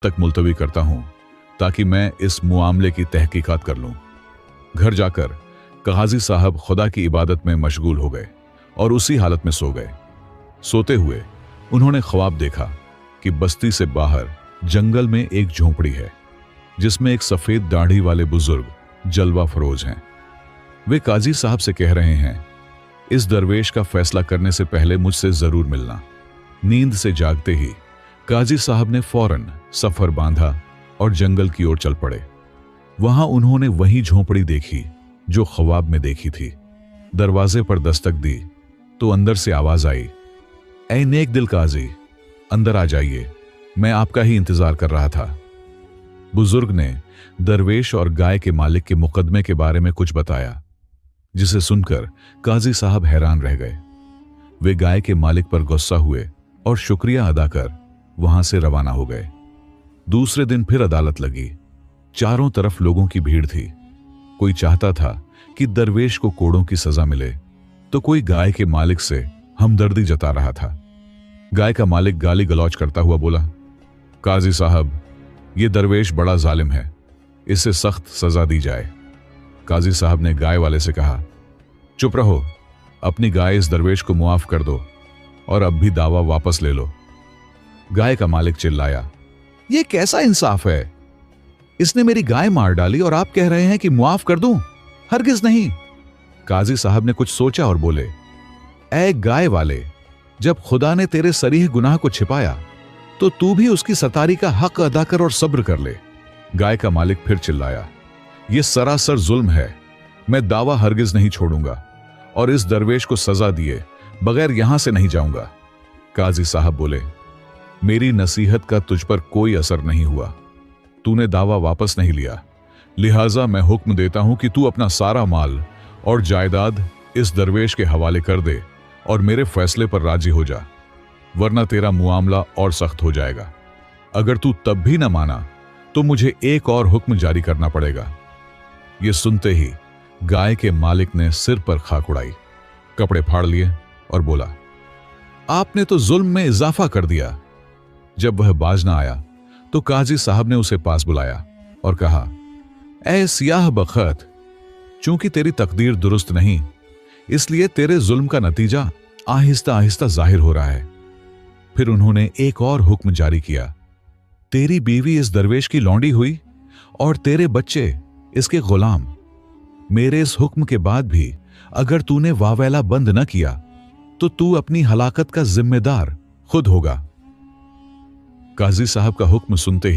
तक मुलतवी करता हूं ताकि मैं इस मुआमले की तहकीकात कर लूं। घर जाकर काजी साहब खुदा की इबादत में मशगूल हो गए और उसी हालत में सो गए। सोते हुए उन्होंने ख्वाब देखा कि बस्ती से बाहर जंगल में एक झोंपड़ी है जिसमें एक सफेद दाढ़ी वाले बुजुर्ग जलवा फरोज हैं। वे काजी साहब से कह रहे हैं, इस दरवेश का फैसला करने से पहले मुझसे जरूर मिलना। नींद से जागते ही काजी साहब ने फौरन सफर बांधा और जंगल की ओर चल पड़े। वहां उन्होंने वही झोंपड़ी देखी जो ख्वाब में देखी थी। दरवाजे पर दस्तक दी तो अंदर से आवाज आई, ऐ नेक दिल काजी, अंदर आ जाइए, मैं आपका ही इंतजार कर रहा था। बुजुर्ग ने दरवेश और गाय के मालिक के मुकदमे के बारे में कुछ बताया, जिसे सुनकर काजी साहब हैरान रह गए। वे गाय के मालिक पर गुस्सा हुए और शुक्रिया अदा कर वहां से रवाना हो गए। दूसरे दिन फिर अदालत लगी। चारों तरफ लोगों की भीड़ थी। कोई चाहता था कि दरवेश को कोड़ों की सजा मिले, तो कोई गाय के मालिक से हमदर्दी जता रहा था। गाय का मालिक गाली गलौज करता हुआ बोला, काजी साहब, यह दरवेश बड़ा जालिम है, इसे सख्त सजा दी जाए। काजी साहब ने गाय वाले से कहा, चुप रहो, अपनी गाय इस दरवेश को मुआफ कर दो और अब भी दावा वापस ले लो। गाय का मालिक चिल्लाया, यह कैसा इंसाफ है? इसने मेरी गाय मार डाली और आप कह रहे हैं कि मुआफ कर दूं? हरगिज नहीं। काजी साहब ने कुछ सोचा और बोले, ऐ गाय वाले, जब खुदा ने तेरे सरीह गुनाह को छिपाया तो तू भी उसकी सतारी का हक अदा कर और सब्र कर ले। गाय का मालिक फिर चिल्लाया, यह सरासर जुल्म है, मैं दावा हरगिज नहीं छोड़ूंगा और इस दरवेश को सजा दिए बगैर यहां से नहीं जाऊंगा। काजी साहब बोले, मेरी नसीहत का तुझ पर कोई असर नहीं हुआ, तूने दावा वापस नहीं लिया, लिहाजा मैं हुक्म देता हूं कि तू अपना सारा माल और जायदाद इस दरवेश के हवाले कर दे और मेरे फैसले पर राजी हो जा, वरना तेरा मुआमला और सख्त हो जाएगा। अगर तू तब भी न माना तो मुझे एक और हुक्म जारी करना पड़ेगा। यह सुनते ही गाय के मालिक ने सिर पर खाक उड़ाई, कपड़े फाड़ लिए और बोला, आपने तो जुल्म में इजाफा कर दिया। जब वह बाज ना आया तो काजी साहब ने उसे पास बुलाया और कहा, ऐ सियाह बखत, चूंकि तेरी तकदीर दुरुस्त नहीं, इसलिए तेरे जुल्म का नतीजा आहिस्ता आहिस्ता जाहिर हो रहा है। फिर उन्होंने एक और हुक्म जारी किया, तेरी बीवी इस दरवेश की लौंडी हुई और तेरे बच्चे इसके गुलाम। मेरे इस हुक्म के बाद भी अगर तूने वावेला बंद न किया तो तू अपनी हलाकत का जिम्मेदार खुद होगा। काजी साहब का हुक्म सुनते ही